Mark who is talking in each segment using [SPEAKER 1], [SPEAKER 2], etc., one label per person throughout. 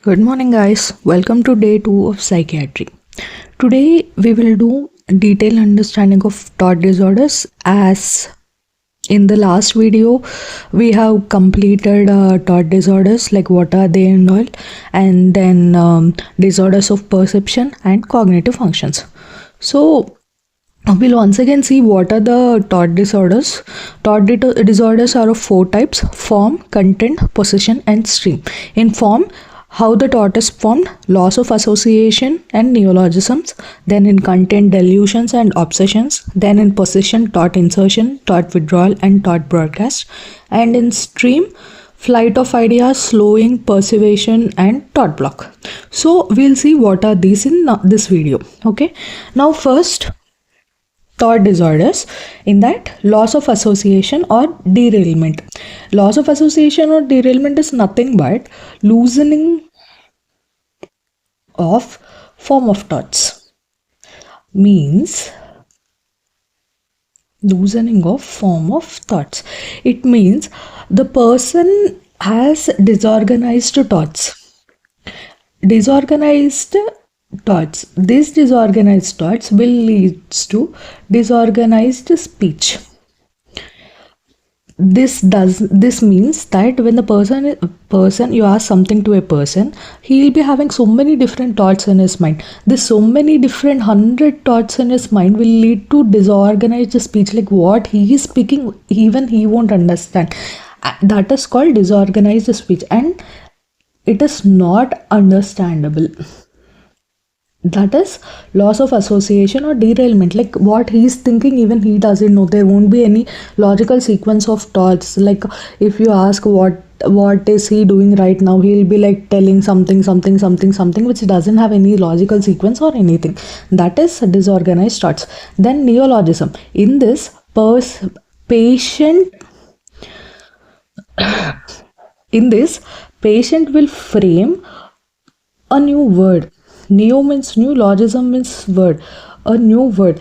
[SPEAKER 1] Good morning, guys. Welcome to day 2 of psychiatry. Today, we will do detailed understanding of thought disorders. As in the last video, we have completed thought disorders, like what are they and all, and then disorders of perception and cognitive functions. So, we'll once again see what are the thought disorders. Disorders are of 4 types: form, content, possession, and stream. In form, how the thought is formed, loss of association and neologisms. Then in content, delusions and obsessions. Then in possession, thought insertion, thought withdrawal, and thought broadcast. And in stream, flight of ideas, slowing, perseveration, and thought block. So we'll see what are these in this video. Okay, now first, thought disorders. In that, loss of association or derailment. Loss of association or derailment is nothing but loosening of form of thoughts. Means loosening of form of thoughts. It means the person has disorganized thoughts. Disorganized thoughts. These disorganized thoughts will lead to disorganized speech. This means that when the person you ask something to a person, he will be having so many different thoughts in his mind. This so many different 100 thoughts in his mind will lead to disorganized speech, like what he is speaking even he won't understand. That is called disorganized speech, and it is not understandable. That is loss of association or derailment. Like what he is thinking, even he doesn't know. There won't be any logical sequence of thoughts. Like if you ask what is he doing right now, he'll be like telling something which doesn't have any logical sequence or anything. That is disorganized thoughts. Then neologism. In this, patient will frame a new word. Neo means new, logism means word, a new word.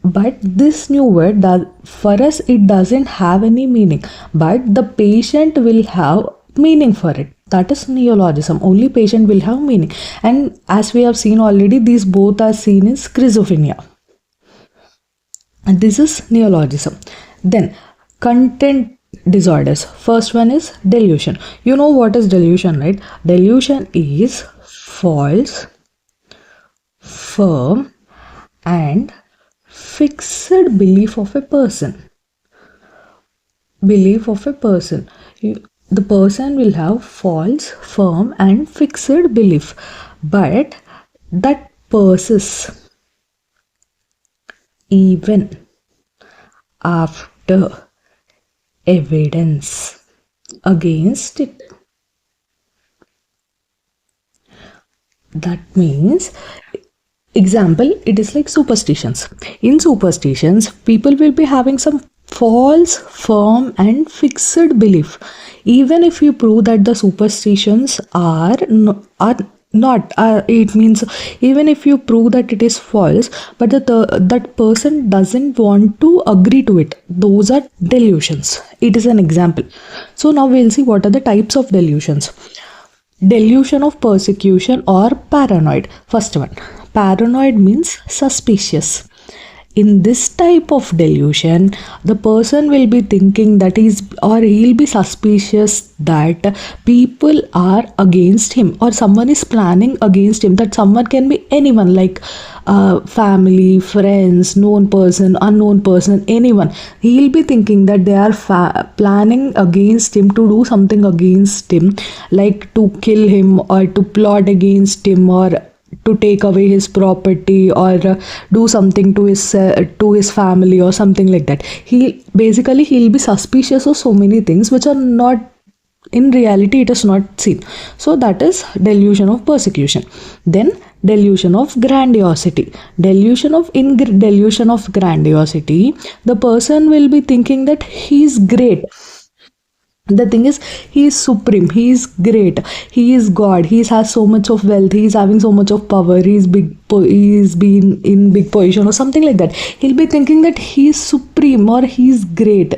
[SPEAKER 1] But this new word, for us, it doesn't have any meaning. But the patient will have meaning for it. That is neologism. Only patient will have meaning. And as we have seen already, these both are seen in schizophrenia. And this is neologism. Then, content disorders. First one is delusion. You know what is delusion, right? Delusion is false, firm, and fixed belief of a person. The person will have false, firm, and fixed belief, but that persists even after evidence against it. That means, example, it is like superstitions. In superstitions, people will be having some false, firm, and fixed belief. Even if you prove that the superstitions are not, it means even if you prove that it is false, but that person doesn't want to agree to it. Those are delusions. It is an example. So now we'll see what are the types of delusions. Delusion of persecution or paranoid. First one, paranoid means suspicious. In this type of delusion, the person will be thinking that he'll be suspicious that people are against him, or someone is planning against him. That someone can be anyone, like family, friends, known person, unknown person, anyone. He'll be thinking that they are planning against him, to do something against him, like to kill him or to plot against him, or to take away his property, or do something to his family or something like that. He'll be suspicious of so many things which are not, in reality it is not seen. So that is delusion of persecution. Then delusion of grandiosity. Delusion of grandiosity, the person will be thinking that he is great. The thing is, he is supreme, he is great, he is God, he has so much of wealth, he is having so much of power, he is been in big position or something like that. He'll be thinking that he is supreme or he is great.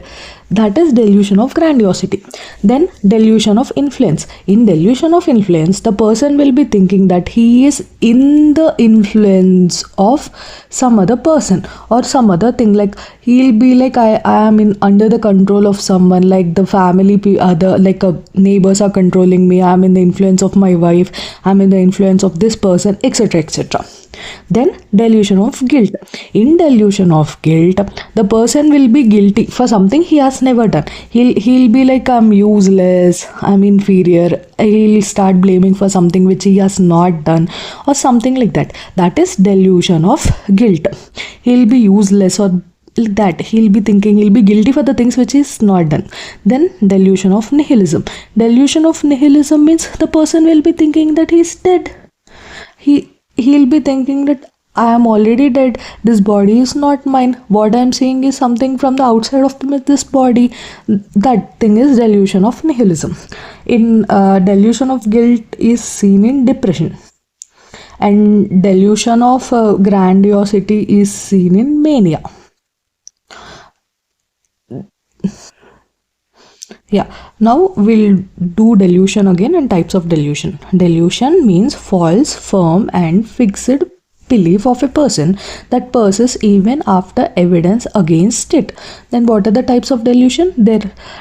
[SPEAKER 1] That is delusion of grandiosity. Then delusion of influence. In delusion of influence, the person will be thinking that he is in the influence of some other person or some other thing. Like he'll be like, I am in under the control of someone, like the family, other like neighbors are controlling me. I'm in the influence of my wife. I'm in the influence of this person, etc., etc. Then delusion of guilt. In delusion of guilt, the person will be guilty for something he has never done. He'll be like, I'm useless, I'm inferior. He'll start blaming for something which he has not done or something like that. That is delusion of guilt. He'll be useless or like that. He'll be thinking he'll be guilty for the things which is not done. Then delusion of nihilism. Delusion of nihilism means the person will be thinking that he's dead. He'll be thinking that I am already dead. This body is not mine. What I am seeing is something from the outside of this body. That thing is delusion of nihilism. In delusion of guilt is seen in depression, and delusion of grandiosity is seen in mania. Yeah, now we'll do delusion again and types of delusion. Delusion means false, firm, and fixed belief of a person that persists even after evidence against it. Then what are the types of delusion? Their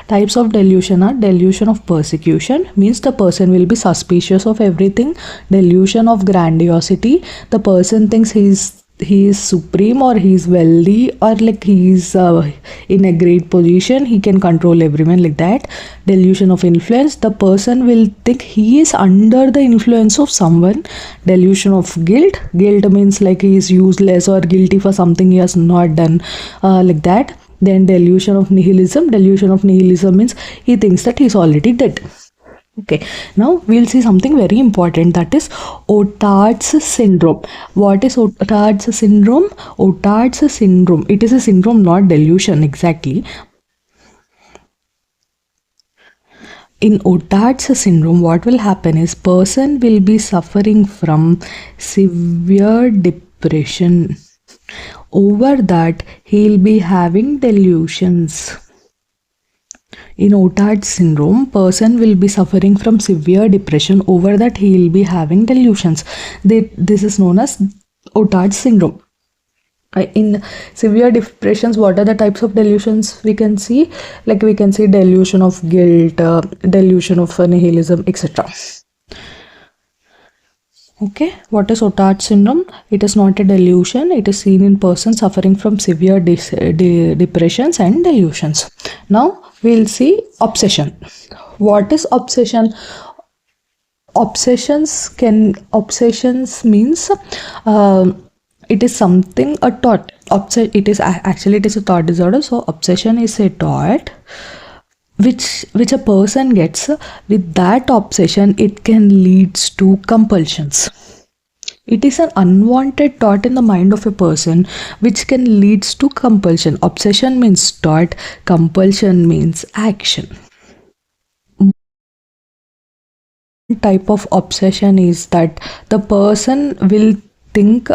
[SPEAKER 1] types of delusion are delusion of persecution, means the person will be suspicious of everything. Delusion of grandiosity, the person thinks he is supreme or he is wealthy or like he is in a great position, he can control everyone, like that. Delusion of influence, the person will think he is under the influence of someone. Delusion of guilt, guilt means like he is useless or guilty for something he has not done, like that. Then delusion of nihilism, delusion of nihilism means he thinks that he is already dead. Okay, now we'll see something very important, that is Otard's syndrome. What is Otard's syndrome? Otard's syndrome, it is a syndrome, not delusion exactly. In Otard's syndrome, what will happen is person will be suffering from severe depression. Over that, he'll be having delusions. In Otard's syndrome, person will be suffering from severe depression. Over that, he will be having delusions. This is known as Otard's syndrome. In severe depressions, what are the types of delusions we can see? Like we can see delusion of guilt, delusion of nihilism, etc. Okay, what is Otard's syndrome? It is not a delusion. It is seen in persons suffering from severe depressions and delusions. Now we'll see obsession. What is obsession? Obsessions means it is something, a thought. It is a thought disorder. So obsession is a thought which a person gets. With that obsession, it can lead to compulsions. It is an unwanted thought in the mind of a person which can lead to compulsion. Obsession means thought, compulsion means action. Type of obsession is that the person will think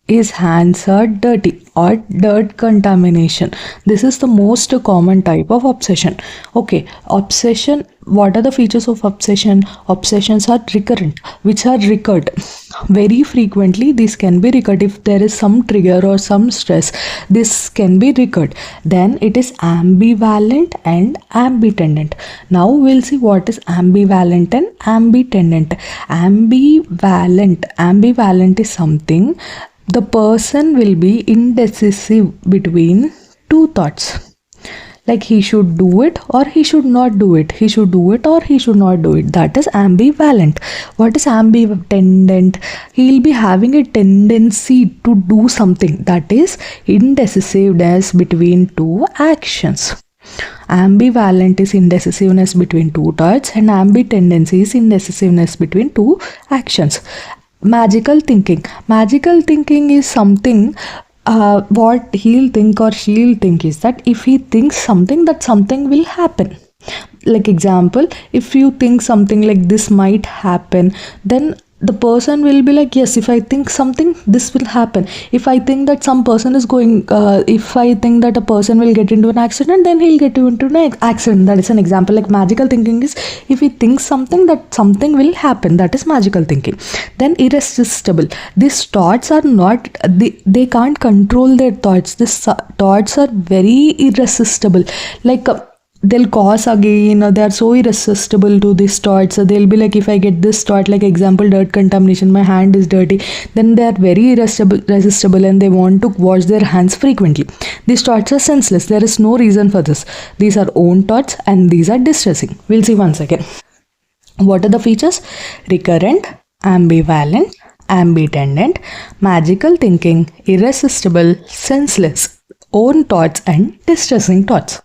[SPEAKER 1] his hands are dirty or dirt contamination. This is the most common type of obsession. Okay, obsession, what are the features of obsession? Obsessions are recurrent, which are recurred very frequently. This can be recurred if there is some trigger or some stress. This can be recurred. Then it is ambivalent and ambitendant. Now we'll see what is ambivalent and ambitendant. Ambivalent is something, the person will be indecisive between two thoughts. Like he should do it or he should not do it. He should do it or he should not do it. That is ambivalent. What is ambitendant? He will be having a tendency to do something. That is indecisiveness between two actions. Ambivalent is indecisiveness between two thoughts, and ambitendency is indecisiveness between two actions. Magical thinking. Magical thinking is something, what he'll think or she'll think is that if he thinks something, that something will happen. Like example, if you think something like this might happen, then the person will be like, yes, if I think something, this will happen. If I think that some person is going, if I think that a person will get into an accident, then he'll get into an accident. That is an example. Like magical thinking is, if we think something, that something will happen. That is magical thinking. Then irresistible. These thoughts are not, they can't control their thoughts. These thoughts are very irresistible. Like, they'll cause again, they are so irresistible to these thoughts. So they'll be like, if I get this thought, like example, dirt contamination, my hand is dirty, then they are very irresistible and they want to wash their hands frequently. These thoughts are senseless. There is no reason for this. These are own thoughts and these are distressing. We'll see once again. What are the features? Recurrent, ambivalent, ambidendant, magical thinking, irresistible, senseless, own thoughts and distressing thoughts.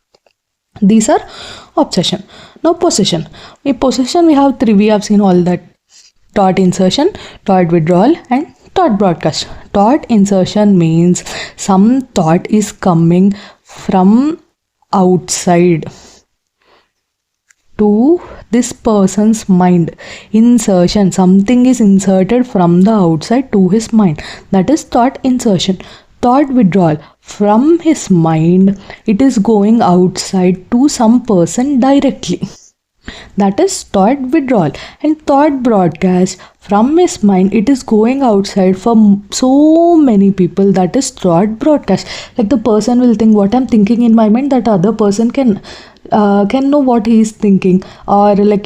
[SPEAKER 1] These are obsession. Now possession. In possession we have three. We have seen all that: thought insertion, thought withdrawal and thought broadcast. Thought insertion means some thought is coming from outside to this person's mind. Insertion, something is inserted from the outside to his mind. That is thought insertion. Thought withdrawal, from his mind it is going outside to some person directly. That is thought withdrawal. And thought broadcast, from his mind it is going outside for so many people. That is thought broadcast. Like the person will think what I'm thinking in my mind, that other person can know what he is thinking, or like,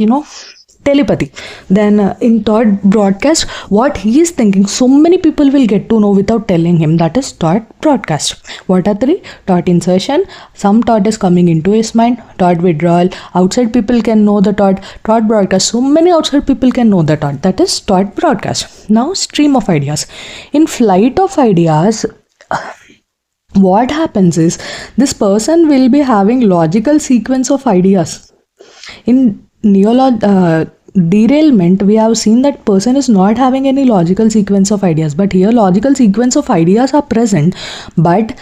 [SPEAKER 1] telepathy. Then in thought broadcast, what he is thinking, so many people will get to know without telling him. That is thought broadcast. What are three? Thought insertion, some thought is coming into his mind. Thought withdrawal, outside people can know the thought. Thought broadcast, so many outside people can know the thought. That is thought broadcast. Now stream of ideas. In flight of ideas, what happens is, this person will be having logical sequence of ideas. In derailment, we have seen that person is not having any logical sequence of ideas, but here logical sequence of ideas are present, but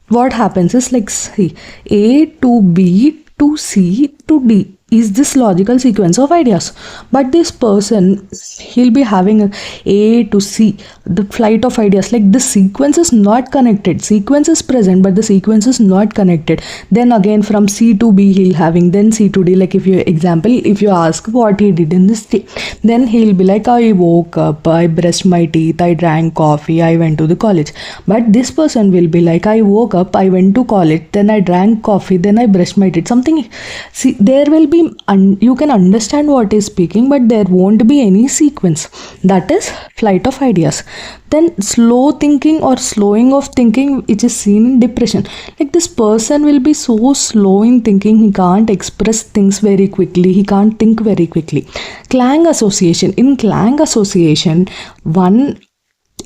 [SPEAKER 1] what happens is, like, see, A to B to C to D is this logical sequence of ideas, but this person, he'll be having A to C, the flight of ideas. Like the sequence is not connected. Sequence is present, but the sequence is not connected. Then again from C to B he'll having, then C to D. Like if you ask what he did in this day, then he'll be like, I woke up, I brushed my teeth, I drank coffee, I went to the college. But this person will be like, I woke up, I went to college, then I drank coffee, then I brushed my teeth. Something, see, there will be, you can understand what is speaking, but there won't be any sequence. That is flight of ideas. Then slow thinking or slowing of thinking, which is seen in depression. Like this person will be so slow in thinking, he can't express things very quickly, he can't think very quickly. Clang association. In clang association, one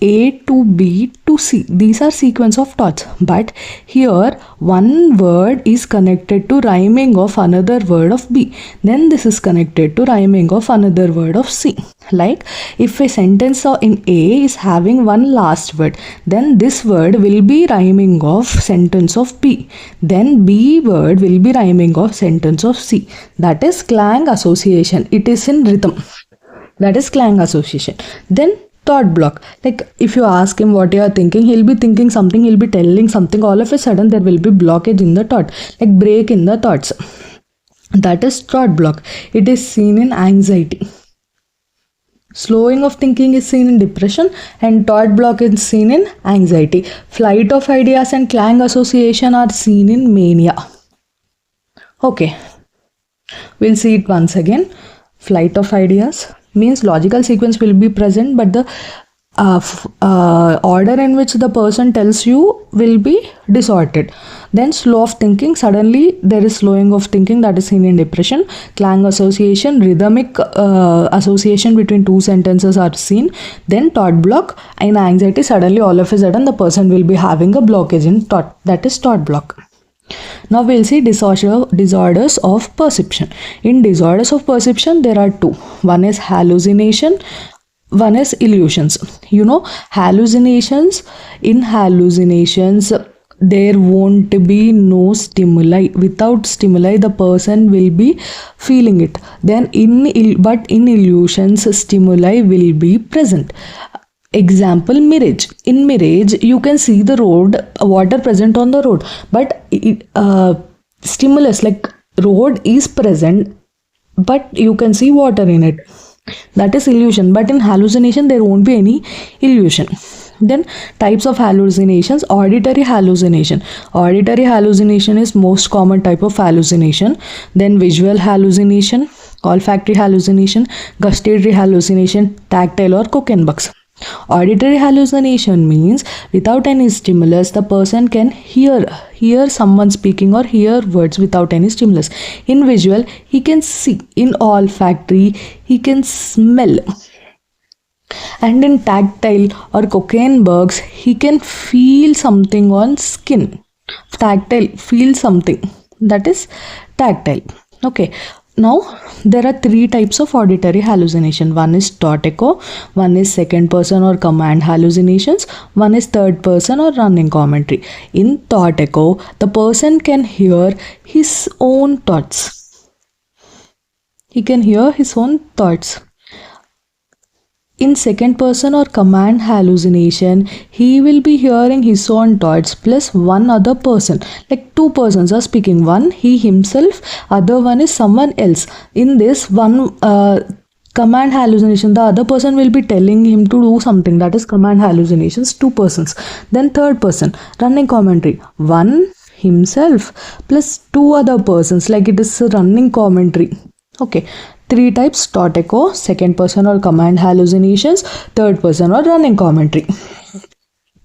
[SPEAKER 1] A to B to C, these are sequence of thoughts, but here one word is connected to rhyming of another word of B, then this is connected to rhyming of another word of C. Like if a sentence in A is having one last word, then this word will be rhyming of sentence of B, then B word will be rhyming of sentence of C. That is clang association. It is in rhythm. That is clang association. Then thought block. Like if you ask him what you are thinking, he'll be thinking something, he'll be telling something, all of a sudden there will be blockage in the thought, like break in the thoughts. That is thought block. It is seen in anxiety. Slowing of thinking is seen in depression, and thought block is seen in anxiety. Flight of ideas and clang association are seen in mania. Okay, we'll see it once again. Flight of ideas means logical sequence will be present, but the order in which the person tells you will be distorted. Then slow of thinking, suddenly there is slowing of thinking, that is seen in depression. Clang association, rhythmic association between two sentences are seen. Then thought block. In anxiety, suddenly all of a sudden the person will be having a blockage in thought, that is thought block. Now we'll see disorders of perception. In disorders of perception, there are two. One is hallucination, one is illusions. Hallucinations. In hallucinations, there won't be no stimuli. Without stimuli, the person will be feeling it. Then but in illusions, stimuli will be present. Example, mirage. In mirage, you can see the road, water present on the road, but stimulus like road is present, but you can see water in it. That is illusion. But in hallucination, there won't be any illusion. Then types of hallucinations. Auditory hallucination. Auditory hallucination is most common type of hallucination. Then visual hallucination, olfactory hallucination, gustatory hallucination, tactile or cocaine bugs. Auditory hallucination means without any stimulus, the person can hear someone speaking or hear words without any stimulus. In visual, he can see. In olfactory, he can smell. And in tactile or cocaine bugs, he can feel something on skin. Tactile, feel something. That is tactile. Okay. Now, there are three types of auditory hallucination. One is thought echo, one is second person or command hallucinations, one is third person or running commentary. In thought echo, the person can hear his own thoughts. He can hear his own thoughts. In second person or command hallucination, he will be hearing his own thoughts plus one other person. Like two persons are speaking. One, he himself, other one is someone else. In this one command hallucination, the other person will be telling him to do something. That is command hallucinations, two persons. Then third person, running commentary. One, himself plus two other persons. Like it is a running commentary. Okay. Three types: thought echo, second person or command hallucinations, third person or running commentary.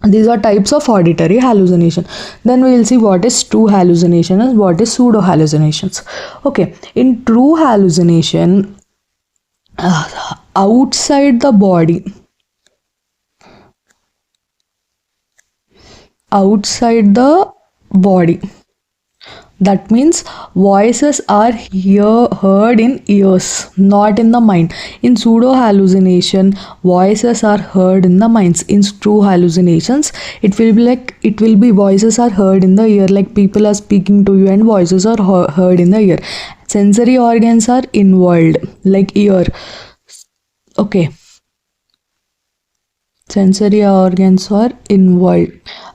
[SPEAKER 1] These are types of auditory hallucination. Then we will see what is true hallucination and what is pseudo hallucinations. Okay, in true hallucination, outside the body, that means voices are heard in ears, not in the mind. In pseudo hallucination, voices are heard in the minds. In true hallucinations, it will be voices are heard in the ear, like people are speaking to you and voices are heard in the ear. Sensory organs are involved, like ear. Okay. Sensory organs are involved.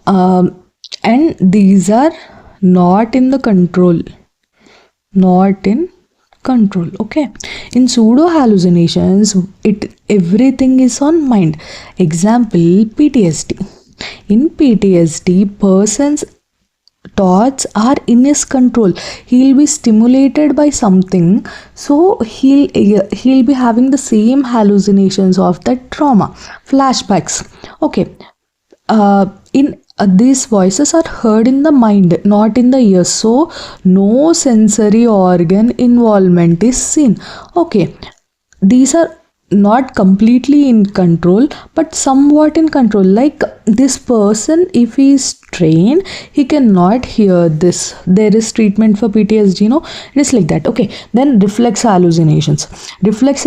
[SPEAKER 1] And these are not in control. Okay. In pseudo hallucinations, everything is on mind. Example, PTSD. In PTSD, person's thoughts are in his control. He'll be stimulated by something, so he'll be having the same hallucinations of that trauma, flashbacks. Okay. These voices are heard in the mind, not in the ears, so no sensory organ involvement is seen. Okay, these are not completely in control, but somewhat in control. Like this person, if he is trained, he cannot hear this. There is treatment for PTSD, it is like that. Okay, then reflex hallucinations. Reflex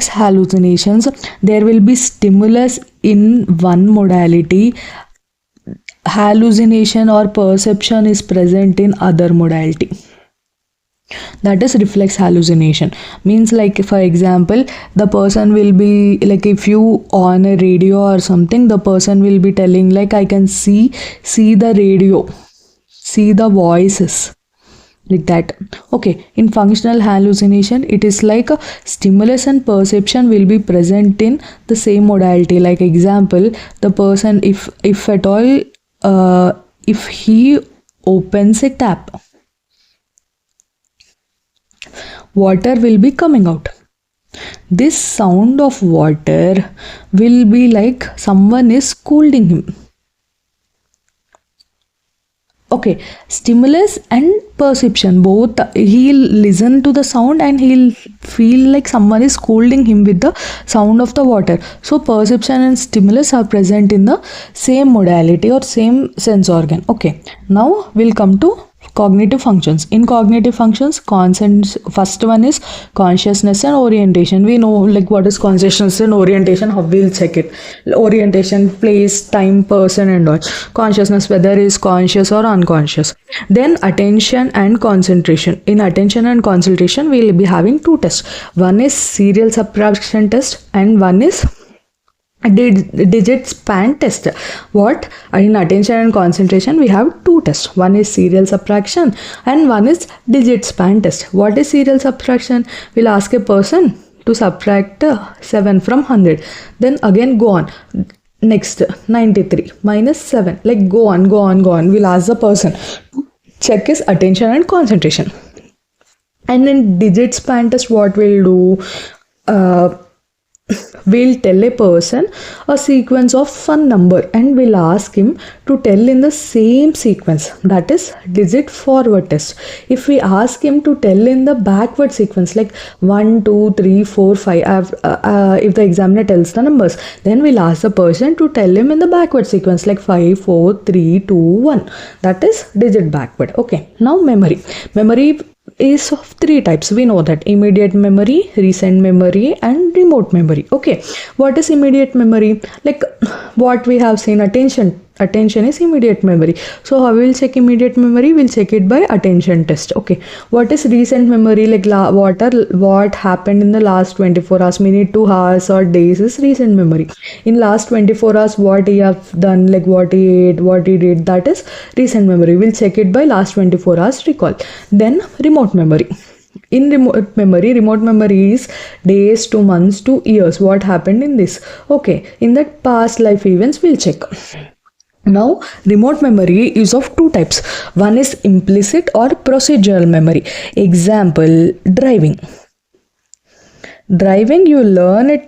[SPEAKER 1] hallucinations, there will be stimulus in one modality. Hallucination or perception is present in other modality. That is reflex hallucination. Means, like, for example, the person will be like, if you on a radio or something, the person will be telling like, I can see the radio, see the voices, like that. Okay, in functional hallucination, it is like a stimulus and perception will be present in the same modality. Like example, the person, if at all, if he opens a tap, water will be coming out. This sound of water will be like someone is scolding him. Okay, stimulus and perception, both, he'll listen to the sound and he'll feel like someone is scolding him with the sound of the water. So perception and stimulus are present in the same modality or same sense organ. Okay, now we'll come to cognitive functions. In cognitive functions, first one is consciousness and orientation. We know like what is consciousness and orientation, how we'll check it. Orientation, place, time, person and all. Consciousness, whether is conscious or unconscious. Then attention and concentration. In attention and concentration, we'll be having two tests. One is serial subtraction test and one is digit span test. What? In attention and concentration we have two tests. One is serial subtraction and one is digit span test. What is serial subtraction? We'll ask a person to subtract 7 from 100. Then again go on. Next 93 minus 7. Like go on. We'll ask the person. Check his attention and concentration. And in digit span test what we'll do? We'll tell a person a sequence of one number and we'll ask him to tell in the same sequence. That is digit forward test. If we ask him to tell in the backward sequence like 1, 2, 3, 4, 5, if the examiner tells the numbers, then we'll ask the person to tell him in the backward sequence like 5, 4, 3, 2, 1. That is digit backward. Okay. Now memory. Memory is of three types. We know that: immediate memory, recent memory and remote memory. Okay, what is immediate memory? Like what we have seen, attention is immediate memory. So how we'll check immediate memory? We'll check it by attention test. Okay, what is recent memory? Like what happened in the last 24 hours, minute, 2 hours or days is recent memory. In last 24 hours what he have done, like what he ate, what he did, that is recent memory. We'll check it by last 24 hours recall. Then remote memory. In remote memory is days to months to years. What happened in this? Okay, in that past life events we'll check. Now, remote memory is of two types. One is implicit or procedural memory. Example, driving. Driving, you learn it,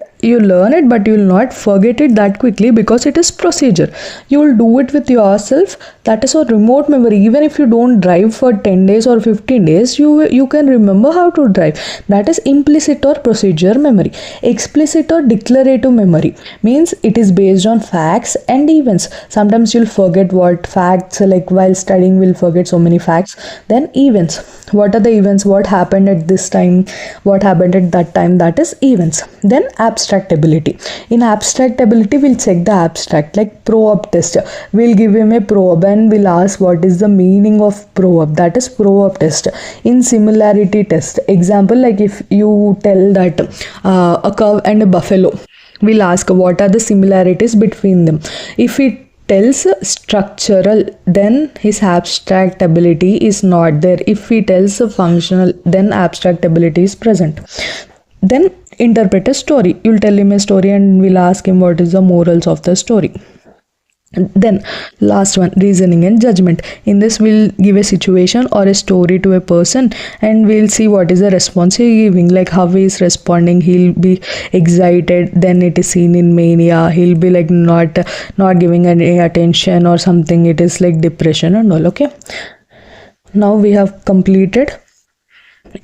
[SPEAKER 1] but you will not forget it that quickly because it is procedure. You will do it with yourself. That is a remote memory. Even if you don't drive for 10 days or 15 days, you can remember how to drive. That is implicit or procedure memory. Explicit or declarative memory means it is based on facts and events. Sometimes you'll forget what facts, like while studying we'll forget so many facts. Then events. What are the events? What happened at this time? What happened at that time? That is events. Then abstract ability. In abstract ability, we'll check the abstract, like proverb test. We'll give him a proverb and we'll ask what is the meaning of proverb. That is proverb test. In similarity test, example, like if you tell that a cow and a buffalo, we'll ask what are the similarities between them. If it tells structural, then his abstract ability is not there. If he tells functional, then abstract ability is present. Then interpret a story. You'll tell him a story and we'll ask him what is the morals of the story. Then last one, reasoning and judgment. In this we'll give a situation or a story to a person and we'll see what is the response he giving, like how he is responding. He'll be excited, then it is seen in mania. He'll be like not giving any attention or something. It is like depression and all. Okay, now we have completed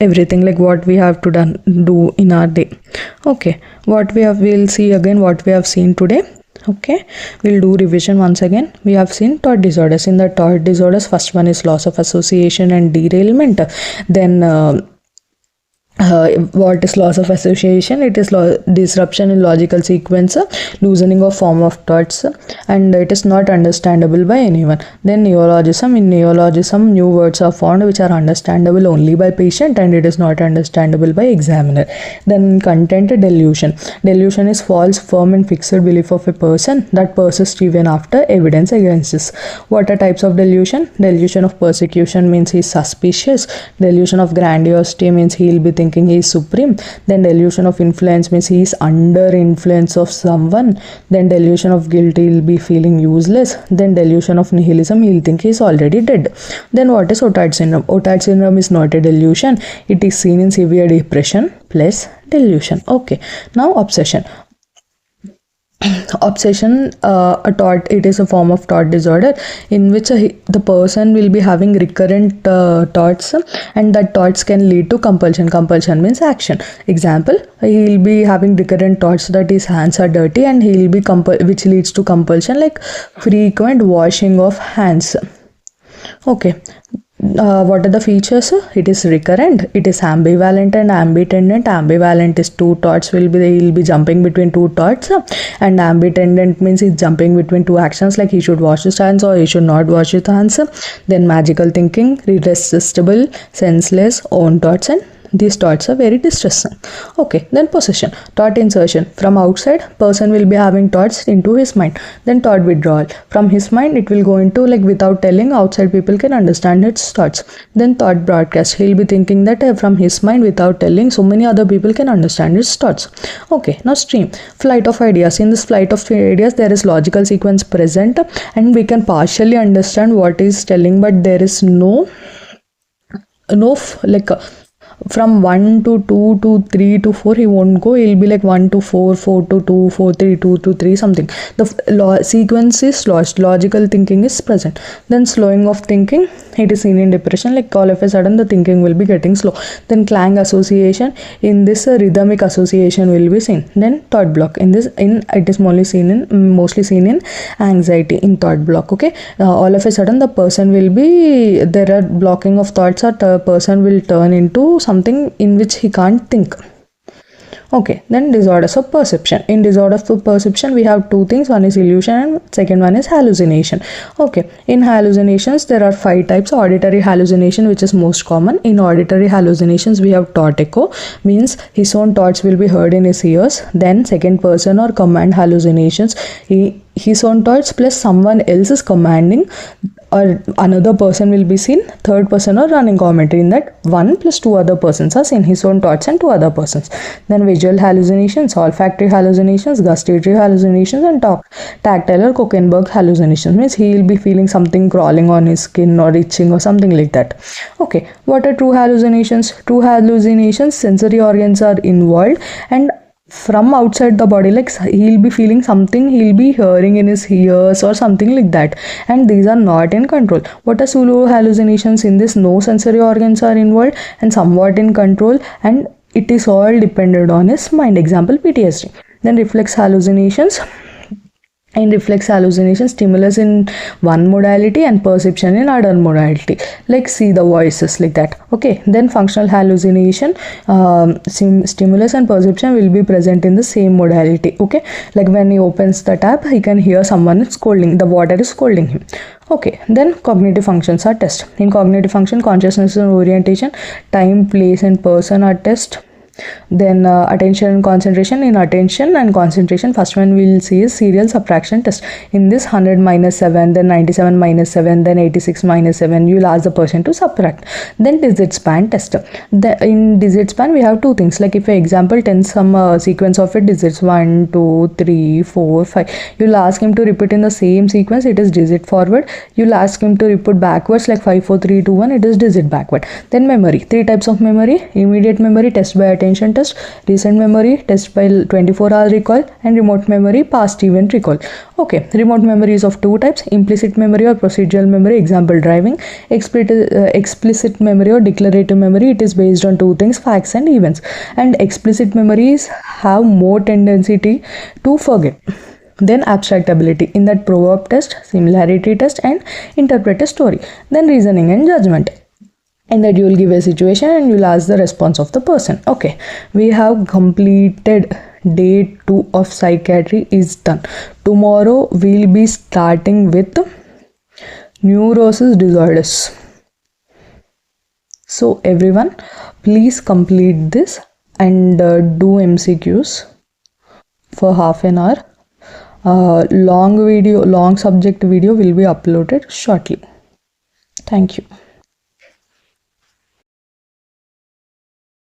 [SPEAKER 1] everything, like what we have to do in our day. Okay, we'll see again what we have seen today. Okay, we'll do revision once again. We have seen thought disorders. In the thought disorders, first one is loss of association and derailment. Then what is loss of association? It is disruption in logical sequence, loosening of form of thoughts, and it is not understandable by anyone. Then neologism. In neologism, new words are found which are understandable only by patient and it is not understandable by examiner. Then content delusion. Delusion is false, firm and fixed belief of a person that persists even after evidence against this. What are types of delusion? Delusion of persecution means he is suspicious. Delusion of grandiosity means he will be thinking he is supreme. Then delusion of influence means he is under influence of someone. Then delusion of guilt, he will be feeling useless. Then delusion of nihilism, he will think he is already dead. Then what is Otard syndrome? Otard syndrome is not a delusion. It is seen in severe depression plus delusion. Okay, now obsession. Obsession, it is a form of thought disorder in which the person will be having recurrent thoughts and that thoughts can lead to compulsion. Compulsion means action. Example, he will be having recurrent thoughts that his hands are dirty and he will be which leads to compulsion, like frequent washing of hands. Okay, What are the features? It is recurrent, it is ambivalent and ambitendant. Ambivalent is two thoughts will be, they will be jumping between two thoughts, and ambitendant means he's jumping between two actions, like he should wash his hands or he should not wash his hands. Then magical thinking, irresistible, senseless, own thoughts, and these thoughts are very distressing. Okay, then possession, thought insertion. From outside, person will be having thoughts into his mind. Then thought withdrawal. From his mind, it will go into, like, without telling, outside people can understand its thoughts. Then thought broadcast. He'll be thinking that from his mind without telling, so many other people can understand its thoughts. Okay, now stream. Flight of ideas. In this flight of ideas, there is logical sequence present, and we can partially understand what is telling, but there is no from 1 to 2 to 3 to 4 he won't go. He'll be like 1 to 4, 4 to 2, 4 3 2 to 3, something. The sequence is lost, logical thinking is present. Then slowing of thinking, it is seen in depression, like all of a sudden the thinking will be getting slow. Then clang association, in this rhythmic association will be seen. Then thought block, in it is mostly seen in anxiety, in thought block. Okay, all of a sudden the person will be, there are blocking of thoughts, or the person will turn into something in which he can't think. Okay, then disorders of perception. In disorders of perception, we have two things. One is illusion and second one is hallucination. Okay, in hallucinations, there are 5 types. Auditory hallucination, which is most common. In auditory hallucinations, we have thought echo, means his own thoughts will be heard in his ears. Then second person or command hallucinations, his own thoughts plus someone else is commanding, or another person will be seen, third person or running commentary. In that, 1 plus 2 other persons are seen, his own thoughts and 2 other persons. Then visual hallucinations, olfactory hallucinations, gustatory hallucinations, and tactile or Kokenberg hallucinations, means he will be feeling something crawling on his skin or itching or something like that. Okay, what are true hallucinations? True hallucinations, sensory organs are involved, and from outside the body, like he'll be feeling something, he'll be hearing in his ears or something like that, and these are not in control. What are pseudo hallucinations? In this, no sensory organs are involved and somewhat in control, and it is all dependent on his mind. Example, PTSD. Then reflex hallucinations. In reflex hallucination, stimulus in one modality and perception in other modality, like see the voices, like that. Okay, then functional hallucination, stimulus and perception will be present in the same modality. Okay, like when he opens the tap, he can hear someone scolding, the water is scolding him. Okay, then cognitive functions are test. In cognitive function, consciousness and orientation, time, place and person are test. Then attention and concentration. In attention and concentration, first one we will see is serial subtraction test. In this, 100 minus 7, then 97 minus 7, then 86 minus 7, you will ask the person to subtract. Then digit span test. In digit span, we have two things, like if an example 10 some sequence of it digits 1 2 3 4 5, you will ask him to repeat in the same sequence, it is digit forward. You will ask him to repeat backwards, like 5 4 3 2 1, it is digit backward. Then memory, 3 types of memory: immediate memory, test by attention test; recent memory, test by 24-hour recall; and remote memory, past event recall. Okay, remote memory is of two types: implicit memory or procedural memory, example driving; explicit memory or declarative memory, it is based on two things: facts and events. And explicit memories have more tendency to forget. Then abstract ability, in that proverb test, similarity test, and interpret a story. Then reasoning and judgment, and that you will give a situation and you will ask the response of the person. Okay, we have completed day 2 of psychiatry is done. Tomorrow we'll be starting with neurosis disorders. So everyone, please complete this and do MCQs for half an hour. Long subject video will be uploaded shortly. Thank you.